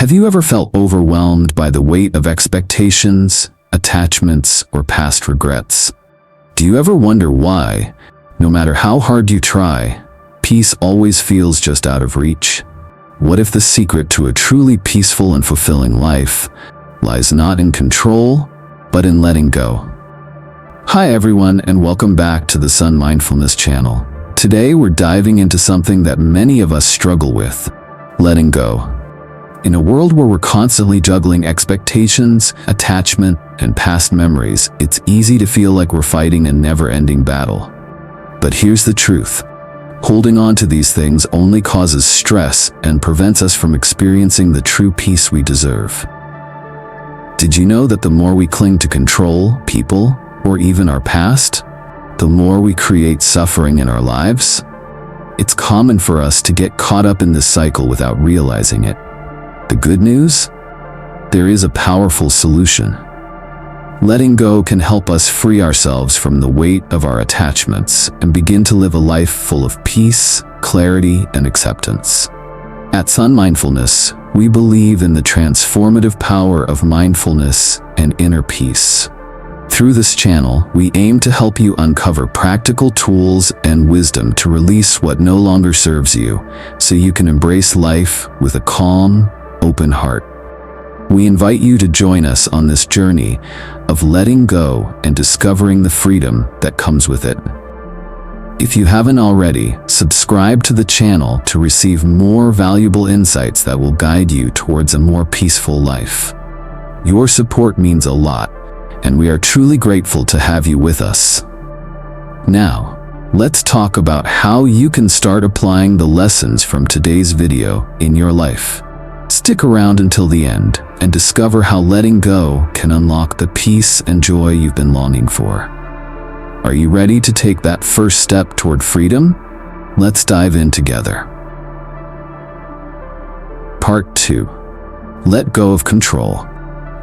Have you ever felt overwhelmed by the weight of expectations, attachments, or past regrets? Do you ever wonder why, no matter how hard you try, peace always feels just out of reach? What if the secret to a truly peaceful and fulfilling life lies not in control, but in letting go? Hi everyone, and welcome back to the Son.Mindfulness channel. Today we're diving into something that many of us struggle with: letting go. In a world where we're constantly juggling expectations, attachment, and past memories, it's easy to feel like we're fighting a never-ending battle. But here's the truth. Holding on to these things only causes stress and prevents us from experiencing the true peace we deserve. Did you know that the more we cling to control, people, or even our past, the more we create suffering in our lives? It's common for us to get caught up in this cycle without realizing it. The good news? There is a powerful solution. Letting go can help us free ourselves from the weight of our attachments and begin to live a life full of peace, clarity, and acceptance. At Son.Mindfulness, we believe in the transformative power of mindfulness and inner peace. Through this channel, we aim to help you uncover practical tools and wisdom to release what no longer serves you, so you can embrace life with a calm, open heart. We invite you to join us on this journey of letting go and discovering the freedom that comes with it. If you haven't already, subscribe to the channel to receive more valuable insights that will guide you towards a more peaceful life. Your support means a lot, and we are truly grateful to have you with us. Now, let's talk about how you can start applying the lessons from today's video in your life. Stick around until the end and discover how letting go can unlock the peace and joy you've been longing for. Are you ready to take that first step toward freedom? Let's dive in together. Part 2. Let go of control.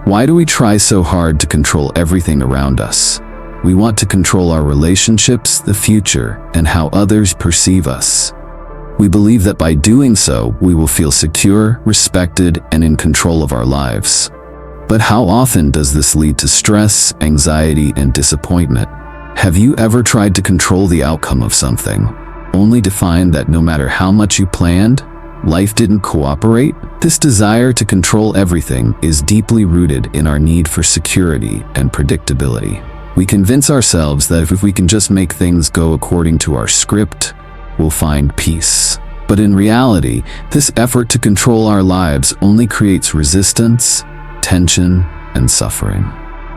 Why do we try so hard to control everything around us? We want to control our relationships, the future, and how others perceive us. We believe that by doing so, we will feel secure, respected, and in control of our lives. But how often does this lead to stress, anxiety, and disappointment? Have you ever tried to control the outcome of something, only to find that no matter how much you planned, life didn't cooperate? This desire to control everything is deeply rooted in our need for security and predictability. We convince ourselves that if we can just make things go according to our script, we'll find peace. But in reality, this effort to control our lives only creates resistance, tension, and suffering.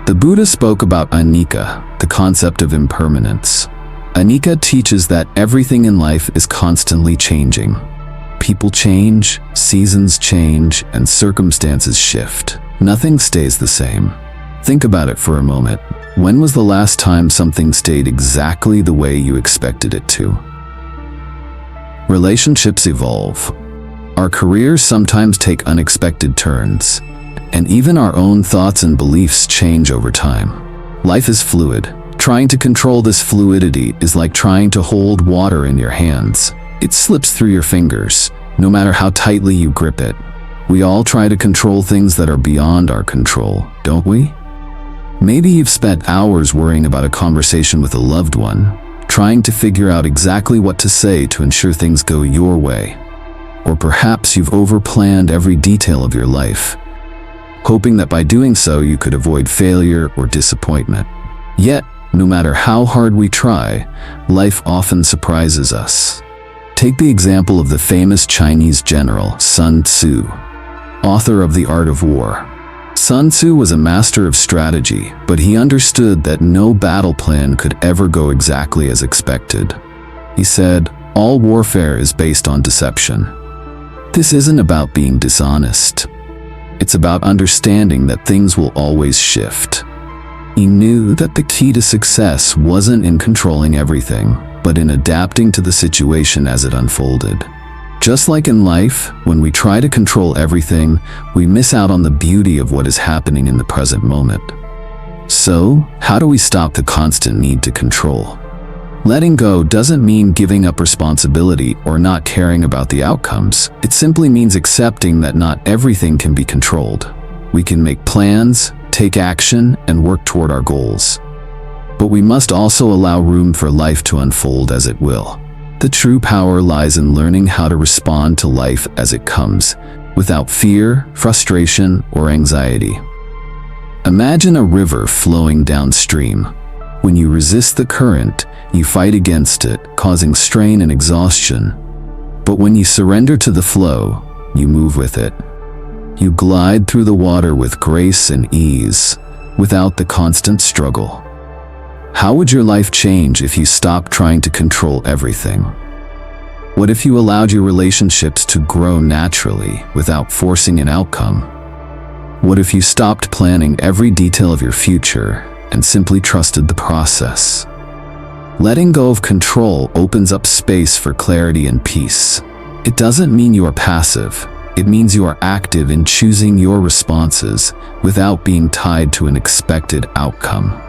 The Buddha spoke about anicca, the concept of impermanence. Anicca teaches that everything in life is constantly changing. People change, seasons change, and circumstances shift. Nothing stays the same. Think about it for a moment. When was the last time something stayed exactly the way you expected it to? Relationships evolve. Our careers sometimes take unexpected turns, and even our own thoughts and beliefs change over time. Life is fluid. Trying to control this fluidity is like trying to hold water in your hands. It slips through your fingers, no matter how tightly you grip it. We all try to control things that are beyond our control, don't we? Maybe you've spent hours worrying about a conversation with a loved one, trying to figure out exactly what to say to ensure things go your way. Or perhaps you've overplanned every detail of your life, hoping that by doing so you could avoid failure or disappointment. Yet, no matter how hard we try, life often surprises us. Take the example of the famous Chinese general Sun Tzu, author of The Art of War. Sun Tzu was a master of strategy, but he understood that no battle plan could ever go exactly as expected. He said, "All warfare is based on deception." This isn't about being dishonest. It's about understanding that things will always shift. He knew that the key to success wasn't in controlling everything, but in adapting to the situation as it unfolded. Just like in life, when we try to control everything, we miss out on the beauty of what is happening in the present moment. So, how do we stop the constant need to control? Letting go doesn't mean giving up responsibility or not caring about the outcomes. It simply means accepting that not everything can be controlled. We can make plans, take action, and work toward our goals. But we must also allow room for life to unfold as it will. The true power lies in learning how to respond to life as it comes, without fear, frustration, or anxiety. Imagine a river flowing downstream. When you resist the current, you fight against it, causing strain and exhaustion. But when you surrender to the flow, you move with it. You glide through the water with grace and ease, without the constant struggle. How would your life change if you stopped trying to control everything? What if you allowed your relationships to grow naturally without forcing an outcome? What if you stopped planning every detail of your future and simply trusted the process? Letting go of control opens up space for clarity and peace. It doesn't mean you are passive. It means you are active in choosing your responses without being tied to an expected outcome.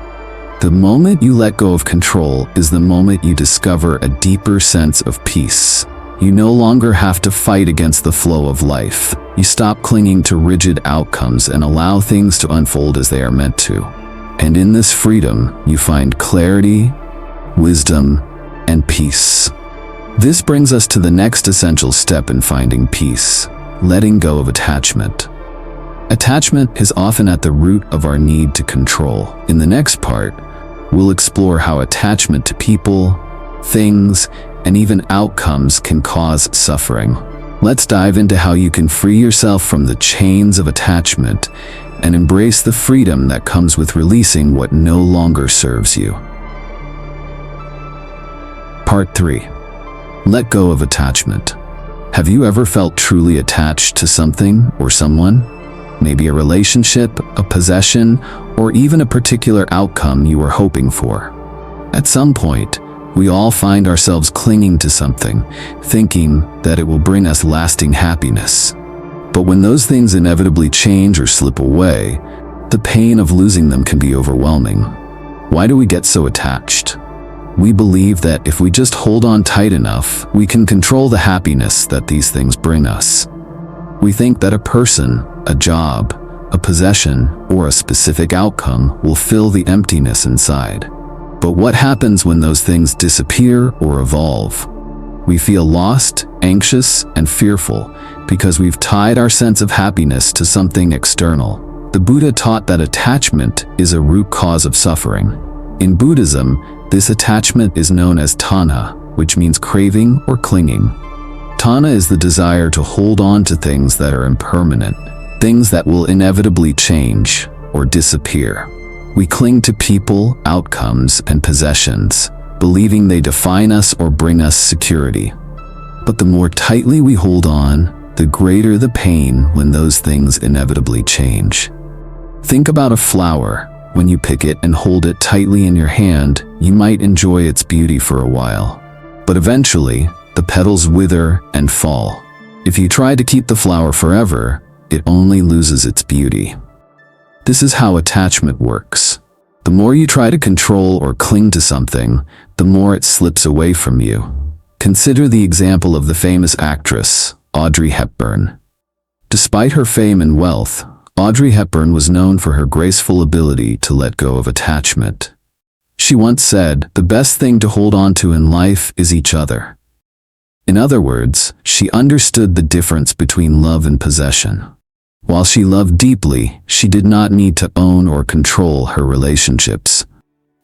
The moment you let go of control is the moment you discover a deeper sense of peace. You no longer have to fight against the flow of life. You stop clinging to rigid outcomes and allow things to unfold as they are meant to. And in this freedom, you find clarity, wisdom, and peace. This brings us to the next essential step in finding peace: letting go of attachment. Attachment is often at the root of our need to control. In the next part, we'll explore how attachment to people, things, and even outcomes can cause suffering. Let's dive into how you can free yourself from the chains of attachment and embrace the freedom that comes with releasing what no longer serves you. Part 3. Let go of attachment. Have you ever felt truly attached to something or someone? Maybe a relationship, a possession, or even a particular outcome you were hoping for. At some point, we all find ourselves clinging to something, thinking that it will bring us lasting happiness. But when those things inevitably change or slip away, the pain of losing them can be overwhelming. Why do we get so attached? We believe that if we just hold on tight enough, we can control the happiness that these things bring us. We think that a person, a job, a possession, or a specific outcome will fill the emptiness inside. But what happens when those things disappear or evolve? We feel lost, anxious, and fearful because we've tied our sense of happiness to something external. The Buddha taught that attachment is a root cause of suffering. In Buddhism, this attachment is known as tanha, which means craving or clinging. Tanha is the desire to hold on to things that are impermanent, things that will inevitably change or disappear. We cling to people, outcomes, and possessions, believing they define us or bring us security. But the more tightly we hold on, the greater the pain when those things inevitably change. Think about a flower. When you pick it and hold it tightly in your hand, you might enjoy its beauty for a while. But eventually, the petals wither and fall. If you try to keep the flower forever, it only loses its beauty. This is how attachment works. The more you try to control or cling to something, the more it slips away from you. Consider the example of the famous actress, Audrey Hepburn. Despite her fame and wealth, Audrey Hepburn was known for her graceful ability to let go of attachment. She once said, "The best thing to hold on to in life is each other." In other words, she understood the difference between love and possession. While she loved deeply, she did not need to own or control her relationships.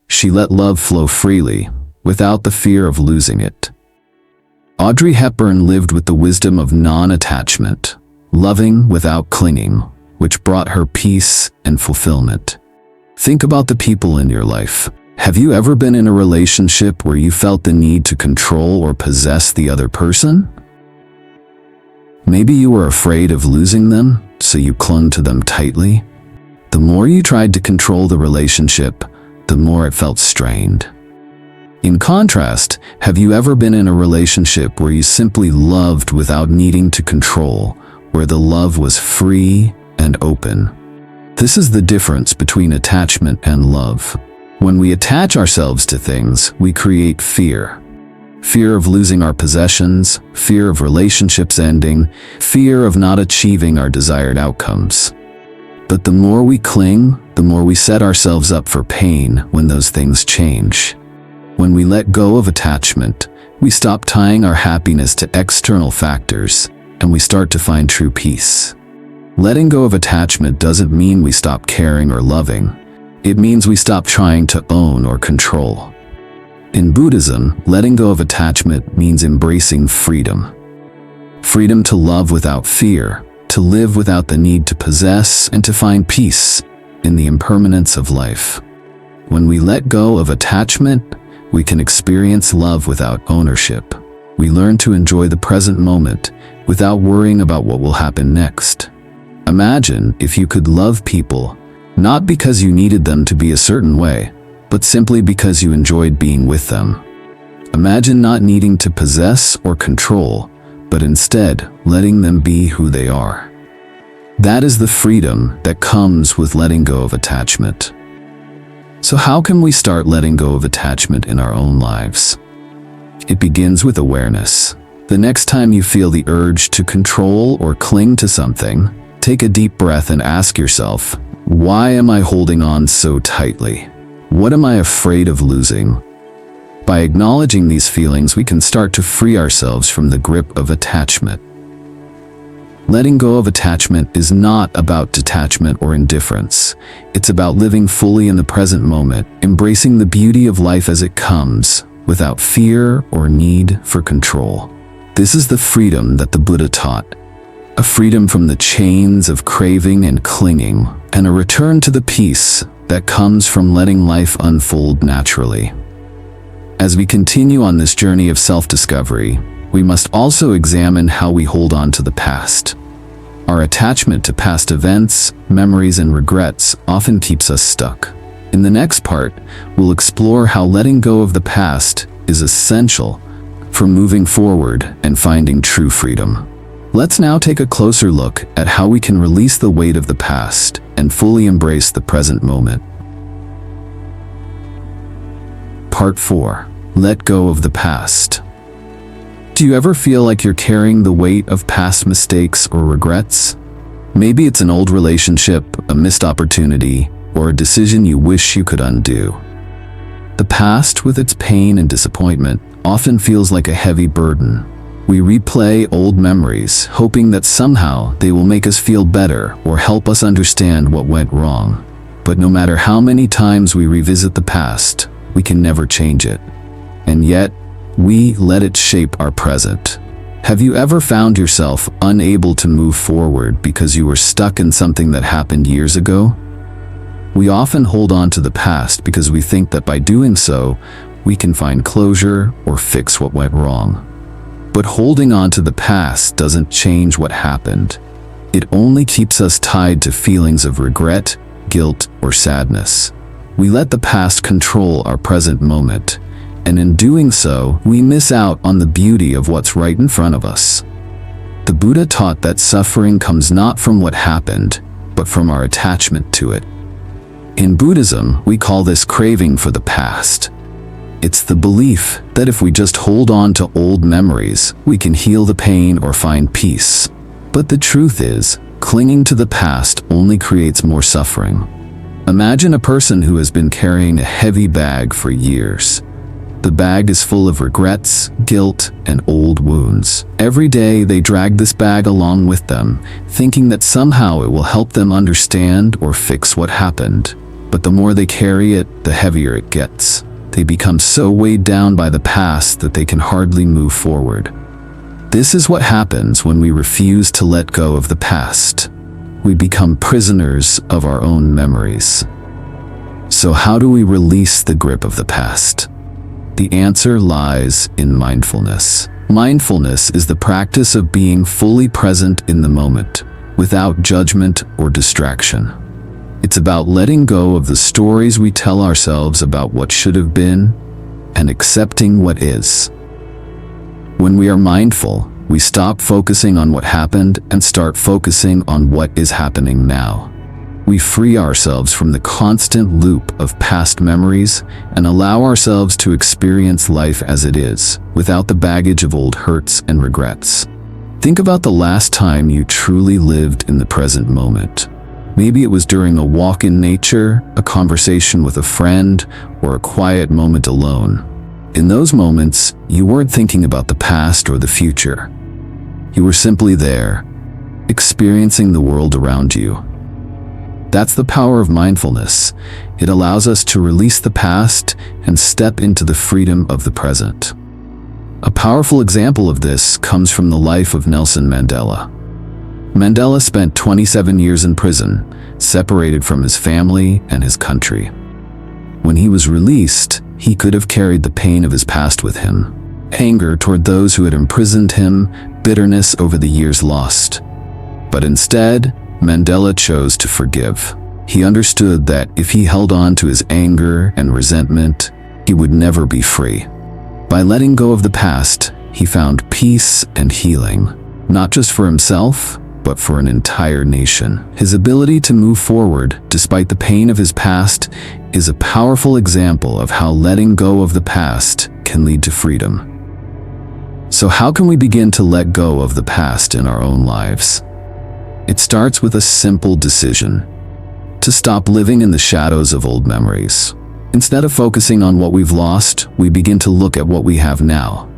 She let love flow freely, without the fear of losing it. Audrey Hepburn lived with the wisdom of non-attachment, loving without clinging, which brought her peace and fulfillment. Think about the people in your life. Have you ever been in a relationship where you felt the need to control or possess the other person? Maybe you were afraid of losing them, so you clung to them tightly. The more you tried to control the relationship, the more it felt strained. In contrast, have you ever been in a relationship where you simply loved without needing to control, where the love was free and open? This is the difference between attachment and love. When we attach ourselves to things, we create fear. Fear of losing our possessions, fear of relationships ending, fear of not achieving our desired outcomes. But the more we cling, the more we set ourselves up for pain when those things change. When we let go of attachment, we stop tying our happiness to external factors, and we start to find true peace. Letting go of attachment doesn't mean we stop caring or loving. It means we stop trying to own or control. In Buddhism, letting go of attachment means embracing freedom. Freedom to love without fear, to live without the need to possess, and to find peace in the impermanence of life. When we let go of attachment, we can experience love without ownership. We learn to enjoy the present moment without worrying about what will happen next. Imagine if you could love people, not because you needed them to be a certain way, but simply because you enjoyed being with them. Imagine not needing to possess or control, but instead letting them be who they are. That is the freedom that comes with letting go of attachment. So how can we start letting go of attachment in our own lives? It begins with awareness. The next time you feel the urge to control or cling to something, take a deep breath and ask yourself, why am I holding on so tightly? What am I afraid of losing? By acknowledging these feelings, we can start to free ourselves from the grip of attachment. Letting go of attachment is not about detachment or indifference. It's about living fully in the present moment, embracing the beauty of life as it comes, without fear or need for control. This is the freedom that the Buddha taught. A freedom from the chains of craving and clinging, and a return to the peace that comes from letting life unfold naturally. As we continue on this journey of self-discovery, we must also examine how we hold on to the past. Our attachment to past events, memories, and regrets often keeps us stuck. In the next part, we'll explore how letting go of the past is essential for moving forward and finding true freedom. Let's now take a closer look at how we can release the weight of the past and fully embrace the present moment. Part 4. Let go of the past. Do you ever feel like you're carrying the weight of past mistakes or regrets? Maybe it's an old relationship, a missed opportunity, or a decision you wish you could undo. The past, with its pain and disappointment, often feels like a heavy burden. We replay old memories, hoping that somehow they will make us feel better or help us understand what went wrong. But no matter how many times we revisit the past, we can never change it. And yet, we let it shape our present. Have you ever found yourself unable to move forward because you were stuck in something that happened years ago? We often hold on to the past because we think that by doing so, we can find closure or fix what went wrong. But holding on to the past doesn't change what happened. It only keeps us tied to feelings of regret, guilt, or sadness. We let the past control our present moment, and in doing so, we miss out on the beauty of what's right in front of us. The Buddha taught that suffering comes not from what happened, but from our attachment to it. In Buddhism, we call this craving for the past. It's the belief that if we just hold on to old memories, we can heal the pain or find peace. But the truth is, clinging to the past only creates more suffering. Imagine a person who has been carrying a heavy bag for years. The bag is full of regrets, guilt, and old wounds. Every day they drag this bag along with them, thinking that somehow it will help them understand or fix what happened. But the more they carry it, the heavier it gets. They become so weighed down by the past that they can hardly move forward. This is what happens when we refuse to let go of the past. We become prisoners of our own memories. So how do we release the grip of the past? The answer lies in mindfulness. Mindfulness is the practice of being fully present in the moment, without judgment or distraction. It's about letting go of the stories we tell ourselves about what should have been and accepting what is. When we are mindful, we stop focusing on what happened and start focusing on what is happening now. We free ourselves from the constant loop of past memories and allow ourselves to experience life as it is, without the baggage of old hurts and regrets. Think about the last time you truly lived in the present moment. Maybe it was during a walk in nature, a conversation with a friend, or a quiet moment alone. In those moments, you weren't thinking about the past or the future. You were simply there, experiencing the world around you. That's the power of mindfulness. It allows us to release the past and step into the freedom of the present. A powerful example of this comes from the life of Nelson Mandela. Mandela spent 27 years in prison, separated from his family and his country. When he was released, he could have carried the pain of his past with him. Anger toward those who had imprisoned him, bitterness over the years lost. But instead, Mandela chose to forgive. He understood that if he held on to his anger and resentment, he would never be free. By letting go of the past, he found peace and healing, not just for himself, but for an entire nation. His ability to move forward, despite the pain of his past, is a powerful example of how letting go of the past can lead to freedom. So how can we begin to let go of the past in our own lives? It starts with a simple decision: to stop living in the shadows of old memories. Instead of focusing on what we've lost, we begin to look at what we have now.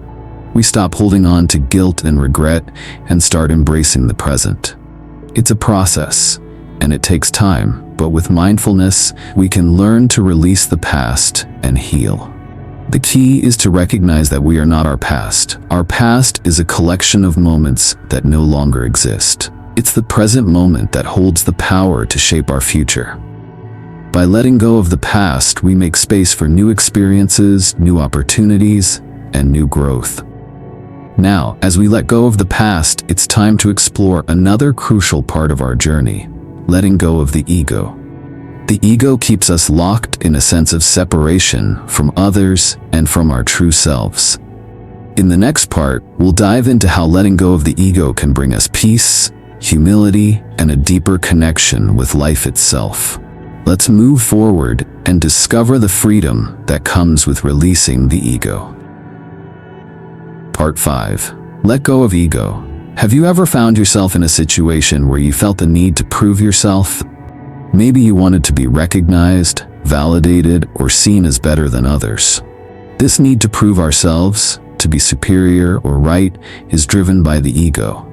We stop holding on to guilt and regret and start embracing the present. It's a process, and it takes time, but with mindfulness, we can learn to release the past and heal. The key is to recognize that we are not our past. Our past is a collection of moments that no longer exist. It's the present moment that holds the power to shape our future. By letting go of the past, we make space for new experiences, new opportunities, and new growth. Now, as we let go of the past, it's time to explore another crucial part of our journey: letting go of the ego. The ego keeps us locked in a sense of separation from others and from our true selves. In the next part, we'll dive into how letting go of the ego can bring us peace, humility, and a deeper connection with life itself. Let's move forward and discover the freedom that comes with releasing the ego. Part 5. Let go of ego. Have you ever found yourself in a situation where you felt the need to prove yourself? Maybe you wanted to be recognized, validated, or seen as better than others. This need to prove ourselves, to be superior or right, is driven by the ego.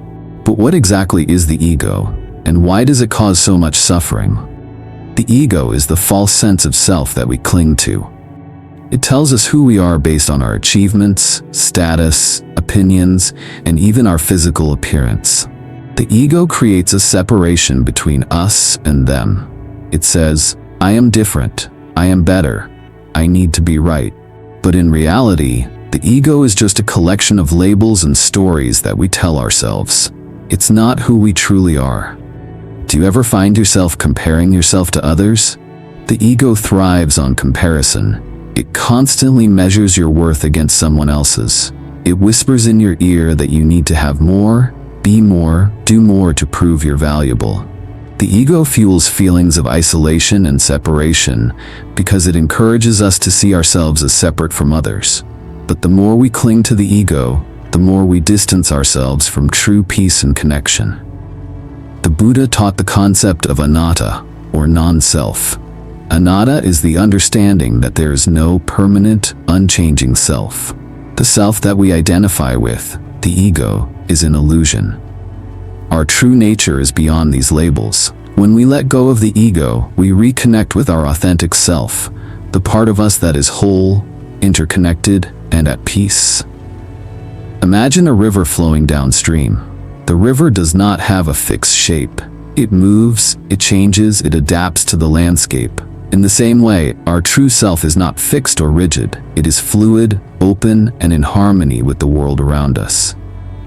But what exactly is the ego, and why does it cause so much suffering? The ego is the false sense of self that we cling to. It tells us who we are based on our achievements, status, opinions, and even our physical appearance. The ego creates a separation between us and them. It says, "I am different, I am better, I need to be right." But in reality, the ego is just a collection of labels and stories that we tell ourselves. It's not who we truly are. Do you ever find yourself comparing yourself to others? The ego thrives on comparison. It constantly measures your worth against someone else's. It whispers in your ear that you need to have more, be more, do more to prove you're valuable. The ego fuels feelings of isolation and separation because it encourages us to see ourselves as separate from others. But the more we cling to the ego, the more we distance ourselves from true peace and connection. The Buddha taught the concept of anatta, or non-self. Anatta is the understanding that there is no permanent, unchanging self. The self that we identify with, the ego, is an illusion. Our true nature is beyond these labels. When we let go of the ego, we reconnect with our authentic self, the part of us that is whole, interconnected, and at peace. Imagine a river flowing downstream. The river does not have a fixed shape. It moves, it changes, it adapts to the landscape. In the same way, our true self is not fixed or rigid. It is fluid, open, and in harmony with the world around us.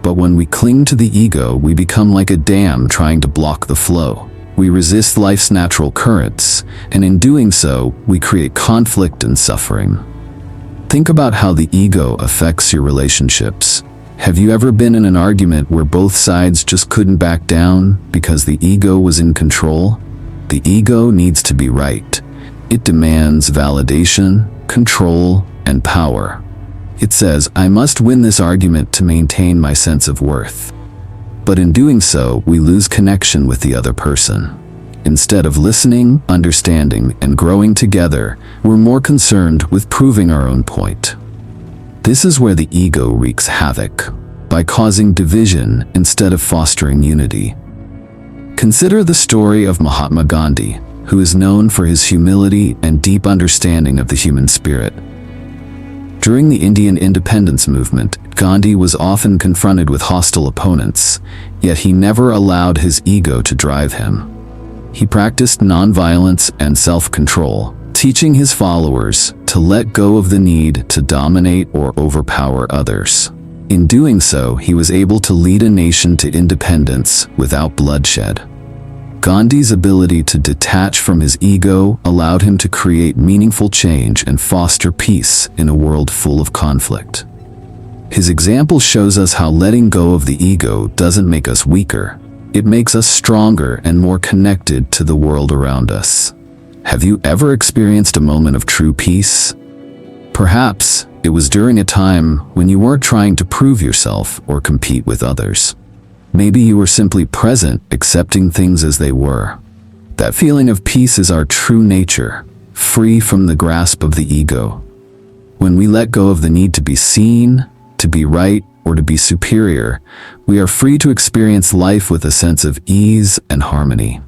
But when we cling to the ego, we become like a dam trying to block the flow. We resist life's natural currents, and in doing so, we create conflict and suffering. Think about how the ego affects your relationships. Have you ever been in an argument where both sides just couldn't back down because the ego was in control? The ego needs to be right. It demands validation, control, and power. It says, I must win this argument to maintain my sense of worth. But in doing so, we lose connection with the other person. Instead of listening, understanding, and growing together, we're more concerned with proving our own point. This is where the ego wreaks havoc, by causing division instead of fostering unity. Consider the story of Mahatma Gandhi, who is known for his humility and deep understanding of the human spirit. During the Indian independence movement, Gandhi was often confronted with hostile opponents, yet he never allowed his ego to drive him. He practiced nonviolence and self-control, teaching his followers to let go of the need to dominate or overpower others. In doing so, he was able to lead a nation to independence without bloodshed. Gandhi's ability to detach from his ego allowed him to create meaningful change and foster peace in a world full of conflict. His example shows us how letting go of the ego doesn't make us weaker. It makes us stronger and more connected to the world around us. Have you ever experienced a moment of true peace? Perhaps it was during a time when you weren't trying to prove yourself or compete with others. Maybe you were simply present, accepting things as they were. That feeling of peace is our true nature, free from the grasp of the ego. When we let go of the need to be seen, to be right, or to be superior, we are free to experience life with a sense of ease and harmony.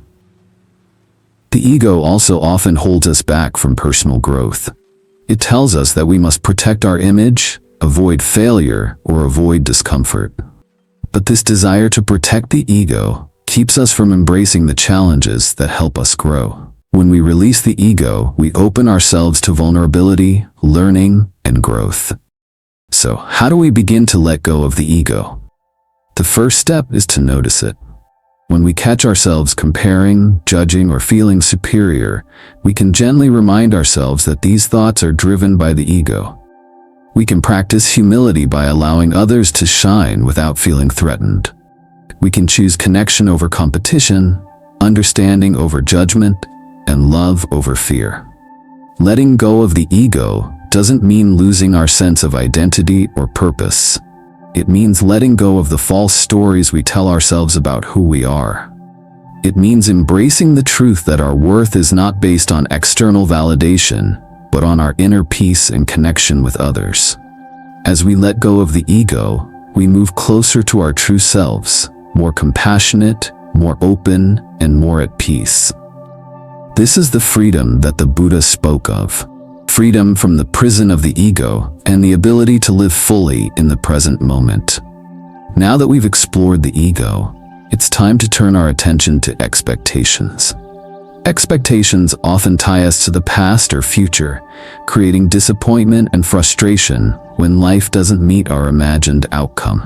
The ego also often holds us back from personal growth. It tells us that we must protect our image, avoid failure, or avoid discomfort. But this desire to protect the ego keeps us from embracing the challenges that help us grow. When we release the ego, we open ourselves to vulnerability, learning, and growth. So, how do we begin to let go of the ego? The first step is to notice it. When we catch ourselves comparing, judging, or feeling superior, we can gently remind ourselves that these thoughts are driven by the ego. We can practice humility by allowing others to shine without feeling threatened. We can choose connection over competition, understanding over judgment, and love over fear. Letting go of the ego doesn't mean losing our sense of identity or purpose. It means letting go of the false stories we tell ourselves about who we are. It means embracing the truth that our worth is not based on external validation, but on our inner peace and connection with others. As we let go of the ego, we move closer to our true selves, more compassionate, more open, and more at peace. This is the freedom that the Buddha spoke of. Freedom from the prison of the ego and the ability to live fully in the present moment. Now that we've explored the ego, it's time to turn our attention to expectations. Expectations often tie us to the past or future, creating disappointment and frustration when life doesn't meet our imagined outcome.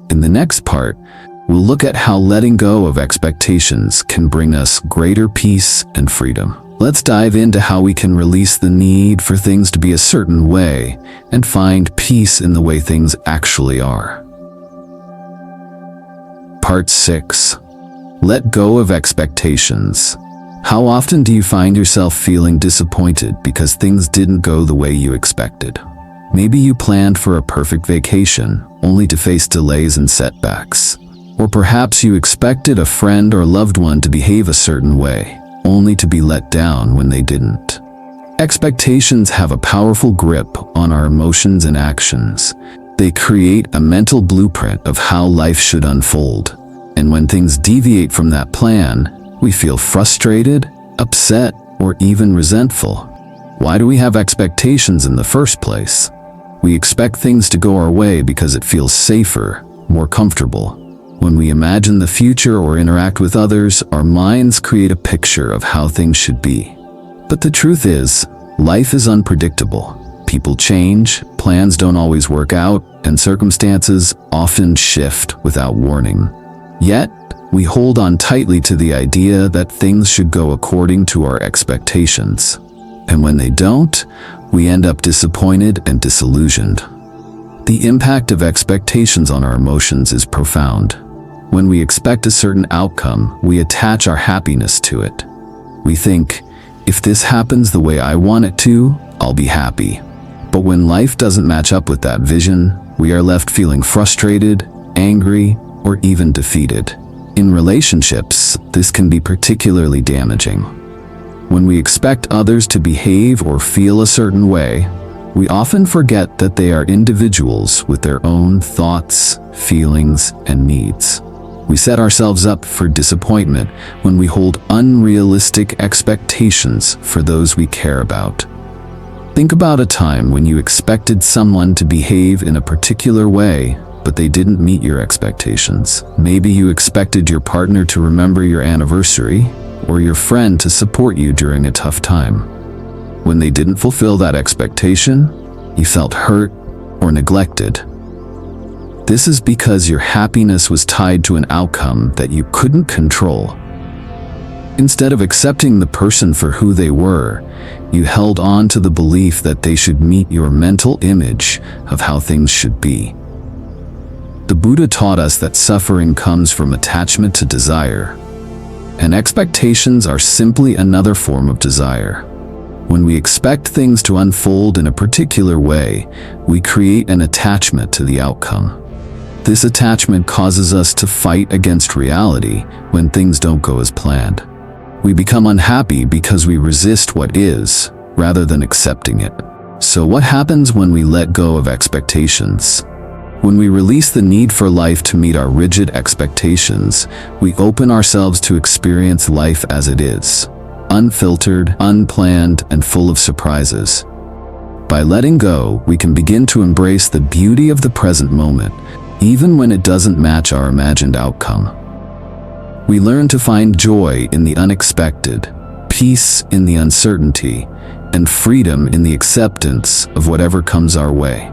In the next part, we'll look at how letting go of expectations can bring us greater peace and freedom. Let's dive into how we can release the need for things to be a certain way and find peace in the way things actually are. Part 6. Let go of expectations. How often do you find yourself feeling disappointed because things didn't go the way you expected? Maybe you planned for a perfect vacation, only to face delays and setbacks. Or perhaps you expected a friend or loved one to behave a certain way, only to be let down when they didn't. Expectations have a powerful grip on our emotions and actions. They create a mental blueprint of how life should unfold. And when things deviate from that plan, we feel frustrated, upset, or even resentful. Why do we have expectations in the first place? We expect things to go our way because it feels safer, more comfortable. When we imagine the future or interact with others, our minds create a picture of how things should be. But the truth is, life is unpredictable. People change, plans don't always work out, and circumstances often shift without warning. Yet, we hold on tightly to the idea that things should go according to our expectations. And when they don't, we end up disappointed and disillusioned. The impact of expectations on our emotions is profound. When we expect a certain outcome, we attach our happiness to it. We think, if this happens the way I want it to, I'll be happy. But when life doesn't match up with that vision, we are left feeling frustrated, angry, or even defeated. In relationships, this can be particularly damaging. When we expect others to behave or feel a certain way, we often forget that they are individuals with their own thoughts, feelings, and needs. We set ourselves up for disappointment when we hold unrealistic expectations for those we care about. Think about a time when you expected someone to behave in a particular way, but they didn't meet your expectations. Maybe you expected your partner to remember your anniversary, or your friend to support you during a tough time. When they didn't fulfill that expectation, you felt hurt or neglected. This is because your happiness was tied to an outcome that you couldn't control. Instead of accepting the person for who they were, you held on to the belief that they should meet your mental image of how things should be. The Buddha taught us that suffering comes from attachment to desire, and expectations are simply another form of desire. When we expect things to unfold in a particular way, we create an attachment to the outcome. This attachment causes us to fight against reality when things don't go as planned. We become unhappy because we resist what is, rather than accepting it. So what happens when we let go of expectations? When we release the need for life to meet our rigid expectations, we open ourselves to experience life as it is, unfiltered, unplanned, and full of surprises. By letting go, we can begin to embrace the beauty of the present moment, even when it doesn't match our imagined outcome. We learn to find joy in the unexpected, peace in the uncertainty, and freedom in the acceptance of whatever comes our way.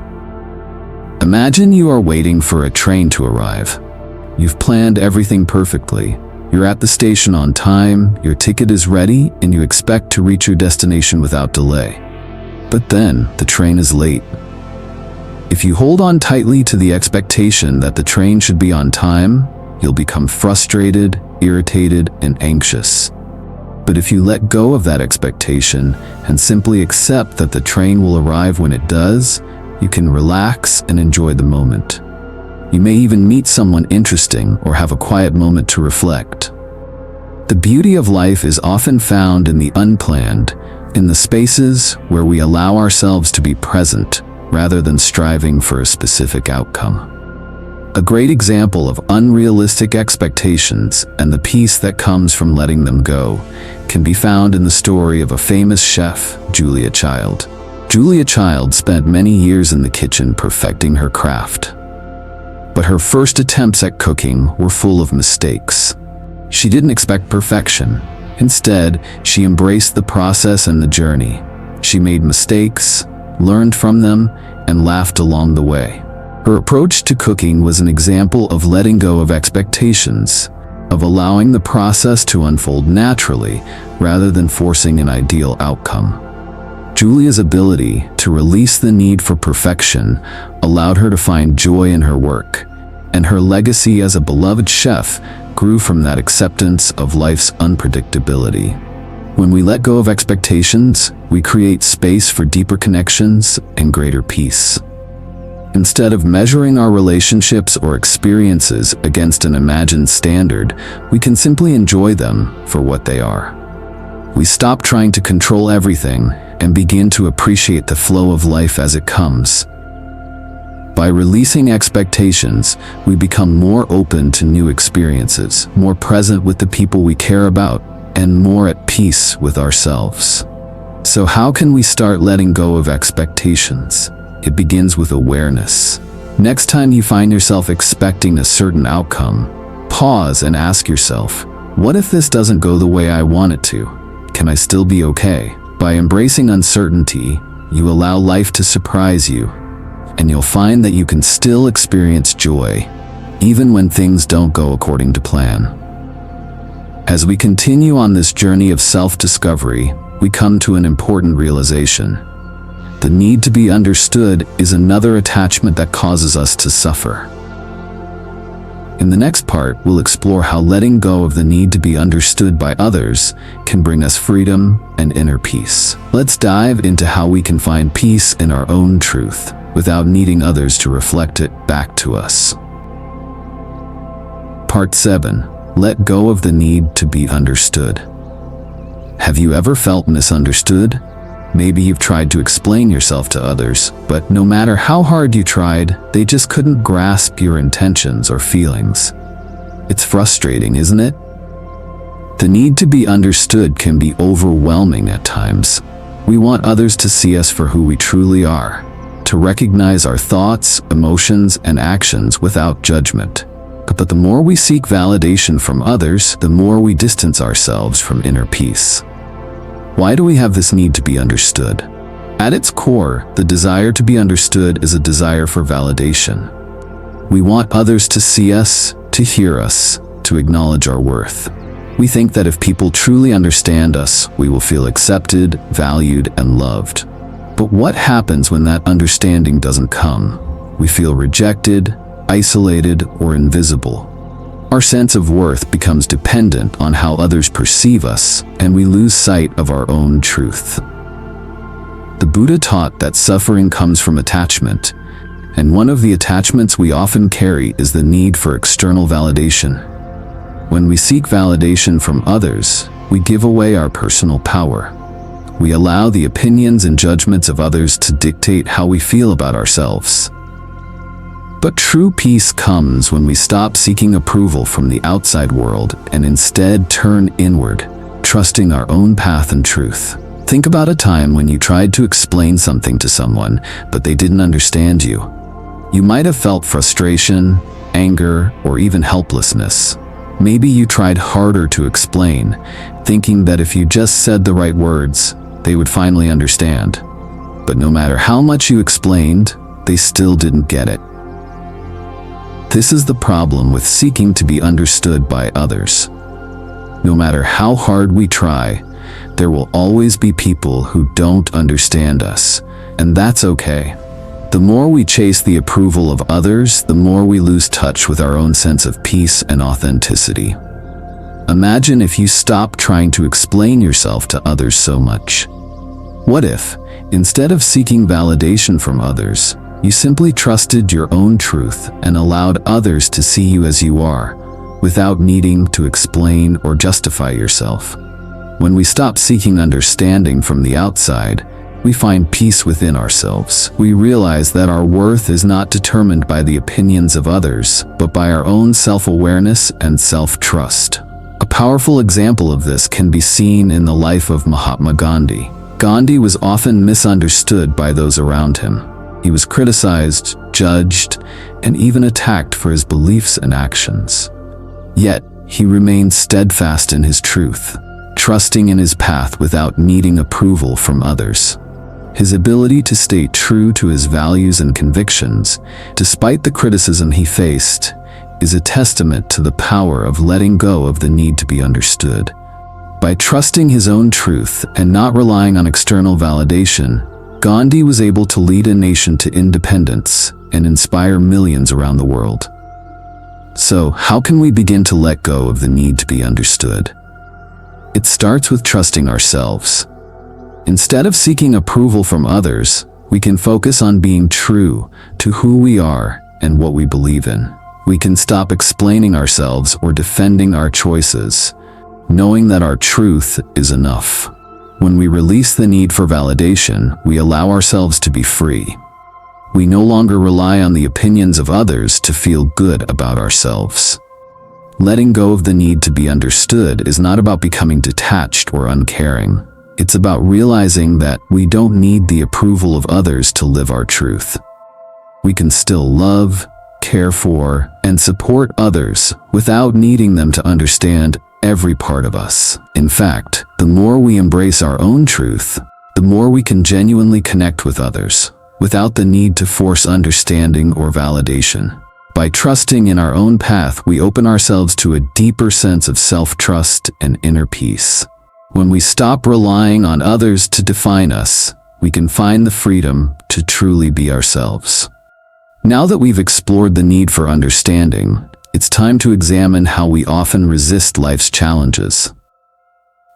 Imagine you are waiting for a train to arrive. You've planned everything perfectly. You're at the station on time, your ticket is ready, and you expect to reach your destination without delay. But then, the train is late. If you hold on tightly to the expectation that the train should be on time, you'll become frustrated, irritated, and anxious. But if you let go of that expectation and simply accept that the train will arrive when it does, you can relax and enjoy the moment. You may even meet someone interesting or have a quiet moment to reflect. The beauty of life is often found in the unplanned, in the spaces where we allow ourselves to be present rather than striving for a specific outcome. A great example of unrealistic expectations and the peace that comes from letting them go can be found in the story of a famous chef, Julia Child. Julia Child spent many years in the kitchen perfecting her craft. But her first attempts at cooking were full of mistakes. She didn't expect perfection. Instead, she embraced the process and the journey. She made mistakes, learned from them, and laughed along the way. Her approach to cooking was an example of letting go of expectations, of allowing the process to unfold naturally rather than forcing an ideal outcome. Julia's ability to release the need for perfection allowed her to find joy in her work, and her legacy as a beloved chef grew from that acceptance of life's unpredictability. When we let go of expectations, we create space for deeper connections and greater peace. Instead of measuring our relationships or experiences against an imagined standard, we can simply enjoy them for what they are. We stop trying to control everything and begin to appreciate the flow of life as it comes. By releasing expectations, we become more open to new experiences, more present with the people we care about, and more at peace with ourselves. So how can we start letting go of expectations? It begins with awareness. Next time you find yourself expecting a certain outcome, pause and ask yourself, what if this doesn't go the way I want it to? Can I still be okay? By embracing uncertainty, you allow life to surprise you, and you'll find that you can still experience joy, even when things don't go according to plan. As we continue on this journey of self-discovery, we come to an important realization. The need to be understood is another attachment that causes us to suffer. In the next part, we'll explore how letting go of the need to be understood by others can bring us freedom and inner peace. Let's dive into how we can find peace in our own truth without needing others to reflect it back to us. Part 7. Let go of the need to be understood. Have you ever felt misunderstood? Maybe you've tried to explain yourself to others, but no matter how hard you tried, they just couldn't grasp your intentions or feelings. It's frustrating, isn't it? The need to be understood can be overwhelming at times. We want others to see us for who we truly are, to recognize our thoughts, emotions, and actions without judgment. But the more we seek validation from others, the more we distance ourselves from inner peace. Why do we have this need to be understood? At its core, the desire to be understood is a desire for validation. We want others to see us, to hear us, to acknowledge our worth. We think that if people truly understand us, we will feel accepted, valued, and loved. But what happens when that understanding doesn't come? We feel rejected, isolated, or invisible. Our sense of worth becomes dependent on how others perceive us, and we lose sight of our own truth. The Buddha taught that suffering comes from attachment, and one of the attachments we often carry is the need for external validation. When we seek validation from others, we give away our personal power. We allow the opinions and judgments of others to dictate how we feel about ourselves. But true peace comes when we stop seeking approval from the outside world and instead turn inward, trusting our own path and truth. Think about a time when you tried to explain something to someone, but they didn't understand you. You might have felt frustration, anger, or even helplessness. Maybe you tried harder to explain, thinking that if you just said the right words, they would finally understand. But no matter how much you explained, they still didn't get it. This is the problem with seeking to be understood by others. No matter how hard we try, there will always be people who don't understand us, and that's okay. The more we chase the approval of others, the more we lose touch with our own sense of peace and authenticity. Imagine if you stopped trying to explain yourself to others so much. What if, instead of seeking validation from others, you simply trusted your own truth and allowed others to see you as you are, without needing to explain or justify yourself? When we stop seeking understanding from the outside, we find peace within ourselves. We realize that our worth is not determined by the opinions of others, but by our own self-awareness and self-trust. A powerful example of this can be seen in the life of Mahatma Gandhi. Gandhi was often misunderstood by those around him. He was criticized, judged, and even attacked for his beliefs and actions. Yet, he remained steadfast in his truth, trusting in his path without needing approval from others. His ability to stay true to his values and convictions, despite the criticism he faced, is a testament to the power of letting go of the need to be understood. By trusting his own truth and not relying on external validation, Gandhi was able to lead a nation to independence and inspire millions around the world. So, how can we begin to let go of the need to be understood? It starts with trusting ourselves. Instead of seeking approval from others, we can focus on being true to who we are and what we believe in. We can stop explaining ourselves or defending our choices, knowing that our truth is enough. When we release the need for validation, we allow ourselves to be free. We no longer rely on the opinions of others to feel good about ourselves. Letting go of the need to be understood is not about becoming detached or uncaring. It's about realizing that we don't need the approval of others to live our truth. We can still love, care for, and support others without needing them to understand every part of us. In fact, the more we embrace our own truth, the more we can genuinely connect with others, without the need to force understanding or validation. By trusting in our own path, we open ourselves to a deeper sense of self-trust and inner peace. When we stop relying on others to define us, we can find the freedom to truly be ourselves. Now that we've explored the need for understanding, it's time to examine how we often resist life's challenges.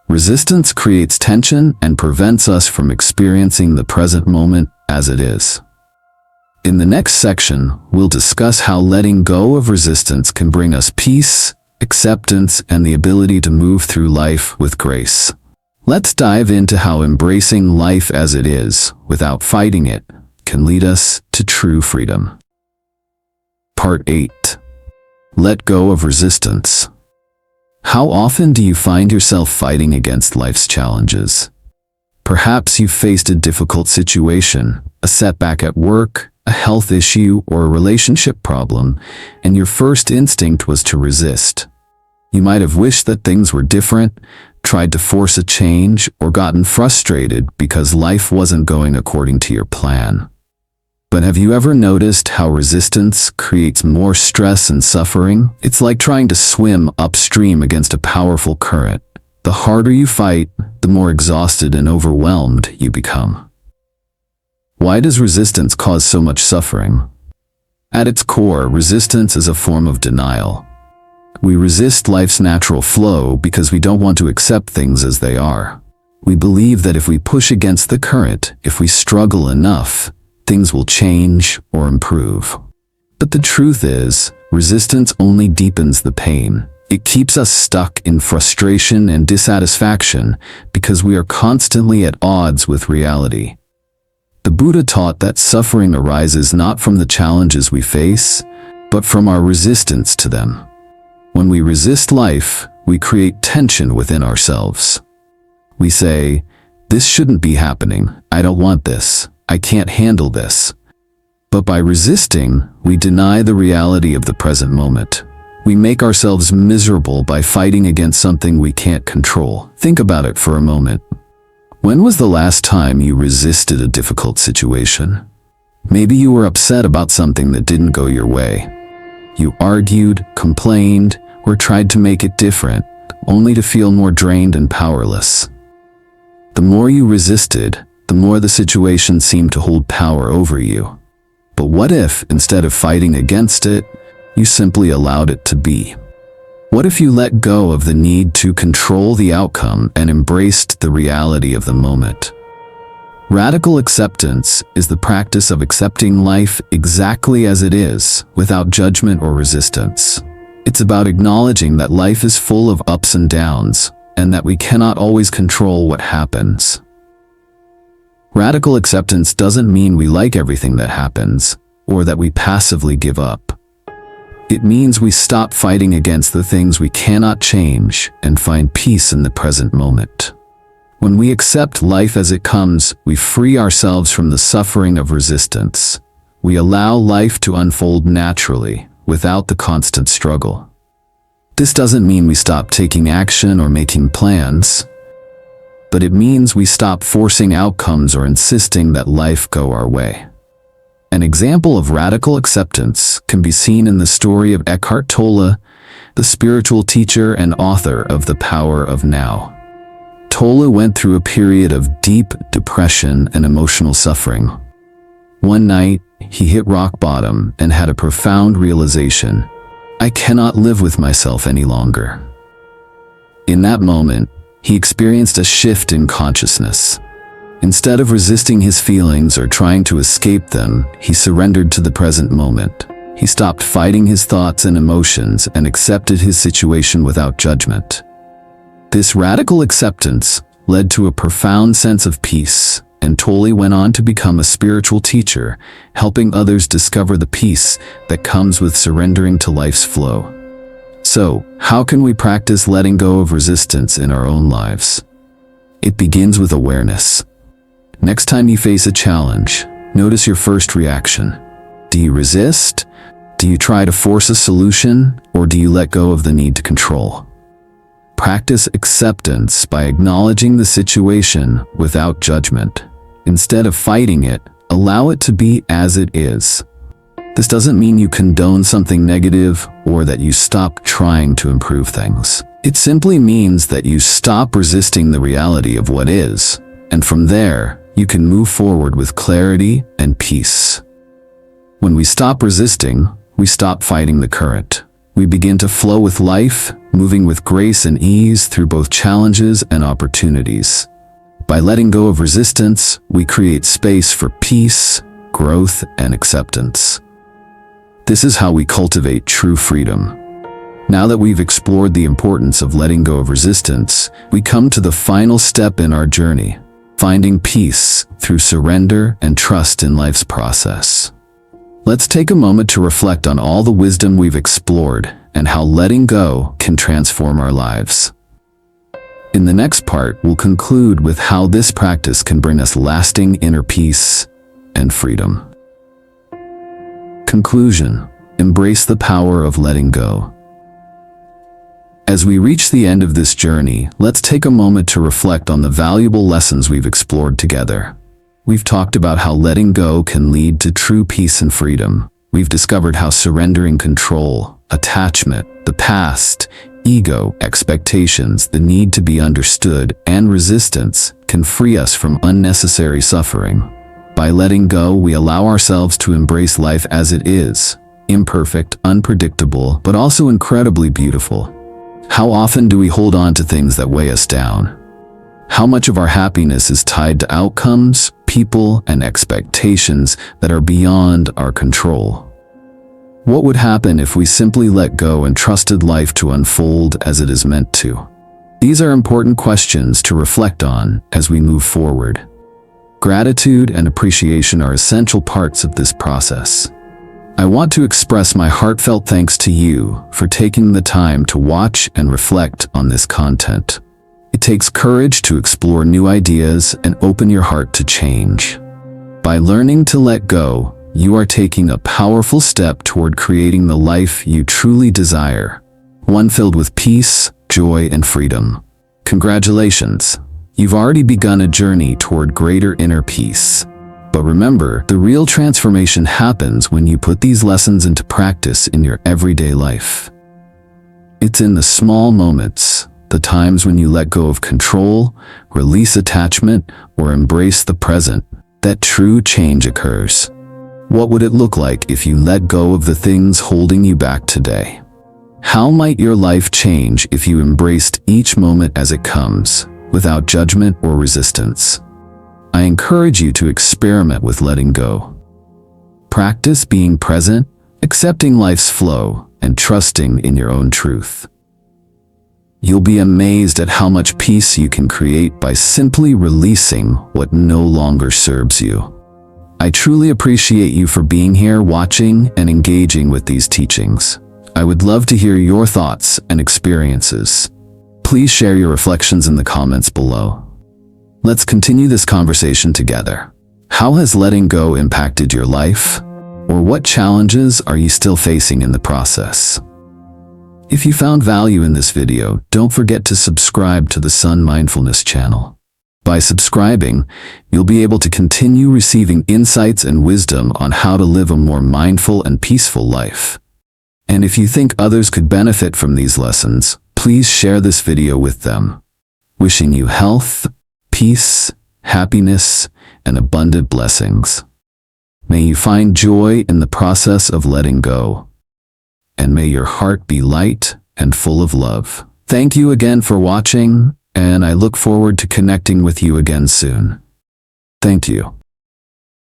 Resistance creates tension and prevents us from experiencing the present moment as it is. In the next section, we'll discuss how letting go of resistance can bring us peace, acceptance, and the ability to move through life with grace. Let's dive into how embracing life as it is, without fighting it, can lead us to true freedom. Part 8. Let go of resistance. How often do you find yourself fighting against life's challenges? Perhaps you've faced a difficult situation, a setback at work, a health issue, or a relationship problem, and your first instinct was to resist. You might have wished that things were different, tried to force a change, or gotten frustrated because life wasn't going according to your plan. But have you ever noticed how resistance creates more stress and suffering? It's like trying to swim upstream against a powerful current. The harder you fight, the more exhausted and overwhelmed you become. Why does resistance cause so much suffering? At its core, resistance is a form of denial. We resist life's natural flow because we don't want to accept things as they are. We believe that if we push against the current, if we struggle enough, things will change or improve. But the truth is, resistance only deepens the pain. It keeps us stuck in frustration and dissatisfaction because we are constantly at odds with reality. The Buddha taught that suffering arises not from the challenges we face, but from our resistance to them. When we resist life, we create tension within ourselves. We say, "This shouldn't be happening. I don't want this. I can't handle this." But by resisting, we deny the reality of the present moment. We make ourselves miserable by fighting against something we can't control. Think about it for a moment. When was the last time you resisted a difficult situation? Maybe you were upset about something that didn't go your way. You argued, complained, or tried to make it different, only to feel more drained and powerless. The more you resisted, the more the situation seemed to hold power over you. But what if, instead of fighting against it, you simply allowed it to be? What if you let go of the need to control the outcome and embraced the reality of the moment? Radical acceptance is the practice of accepting life exactly as it is, without judgment or resistance. It's about acknowledging that life is full of ups and downs, and that we cannot always control what happens. Radical acceptance doesn't mean we like everything that happens, or that we passively give up. It means we stop fighting against the things we cannot change and find peace in the present moment. When we accept life as it comes, we free ourselves from the suffering of resistance. We allow life to unfold naturally, without the constant struggle. This doesn't mean we stop taking action or making plans, but it means we stop forcing outcomes or insisting that life go our way. An example of radical acceptance can be seen in the story of Eckhart Tolle, the spiritual teacher and author of The Power of Now. Tolle went through a period of deep depression and emotional suffering. One night, he hit rock bottom and had a profound realization: I cannot live with myself any longer. In that moment, he experienced a shift in consciousness. Instead of resisting his feelings or trying to escape them, he surrendered to the present moment. He stopped fighting his thoughts and emotions and accepted his situation without judgment. This radical acceptance led to a profound sense of peace, and Tolle went on to become a spiritual teacher, helping others discover the peace that comes with surrendering to life's flow. So, how can we practice letting go of resistance in our own lives? It begins with awareness. Next time you face a challenge, notice your first reaction. Do you resist? Do you try to force a solution? Or do you let go of the need to control? Practice acceptance by acknowledging the situation without judgment. Instead of fighting it, allow it to be as it is. This doesn't mean you condone something negative or that you stop trying to improve things. It simply means that you stop resisting the reality of what is, and from there, you can move forward with clarity and peace. When we stop resisting, we stop fighting the current. We begin to flow with life, moving with grace and ease through both challenges and opportunities. By letting go of resistance, we create space for peace, growth, and acceptance. This is how we cultivate true freedom. Now that we've explored the importance of letting go of resistance, we come to the final step in our journey, finding peace through surrender and trust in life's process. Let's take a moment to reflect on all the wisdom we've explored and how letting go can transform our lives. In the next part, we'll conclude with how this practice can bring us lasting inner peace and freedom. Conclusion: embrace the power of letting go. As we reach the end of this journey, let's take a moment to reflect on the valuable lessons we've explored together. We've talked about how letting go can lead to true peace and freedom. We've discovered how surrendering control, attachment, the past, ego, expectations, the need to be understood, and resistance can free us from unnecessary suffering. By letting go, we allow ourselves to embrace life as it is, imperfect, unpredictable, but also incredibly beautiful. How often do we hold on to things that weigh us down? How much of our happiness is tied to outcomes, people, and expectations that are beyond our control? What would happen if we simply let go and trusted life to unfold as it is meant to? These are important questions to reflect on as we move forward. Gratitude and appreciation are essential parts of this process. I want to express my heartfelt thanks to you for taking the time to watch and reflect on this content. It takes courage to explore new ideas and open your heart to change. By learning to let go, you are taking a powerful step toward creating the life you truly desire, one filled with peace, joy, and freedom. Congratulations! You've already begun a journey toward greater inner peace. But remember, the real transformation happens when you put these lessons into practice in your everyday life. It's in the small moments, the times when you let go of control, release attachment, or embrace the present, that true change occurs. What would it look like if you let go of the things holding you back today? How might your life change if you embraced each moment as it comes, without judgment or resistance? I encourage you to experiment with letting go. Practice being present, accepting life's flow, and trusting in your own truth. You'll be amazed at how much peace you can create by simply releasing what no longer serves you. I truly appreciate you for being here, watching, and engaging with these teachings. I would love to hear your thoughts and experiences. Please share your reflections in the comments below. Let's continue this conversation together. How has letting go impacted your life? Or what challenges are you still facing in the process? If you found value in this video, don't forget to subscribe to the Son.Mindfulness channel. By subscribing, you'll be able to continue receiving insights and wisdom on how to live a more mindful and peaceful life. And if you think others could benefit from these lessons, please share this video with them. Wishing you health, peace, happiness, and abundant blessings. May you find joy in the process of letting go. And may your heart be light and full of love. Thank you again for watching, and I look forward to connecting with you again soon. Thank you.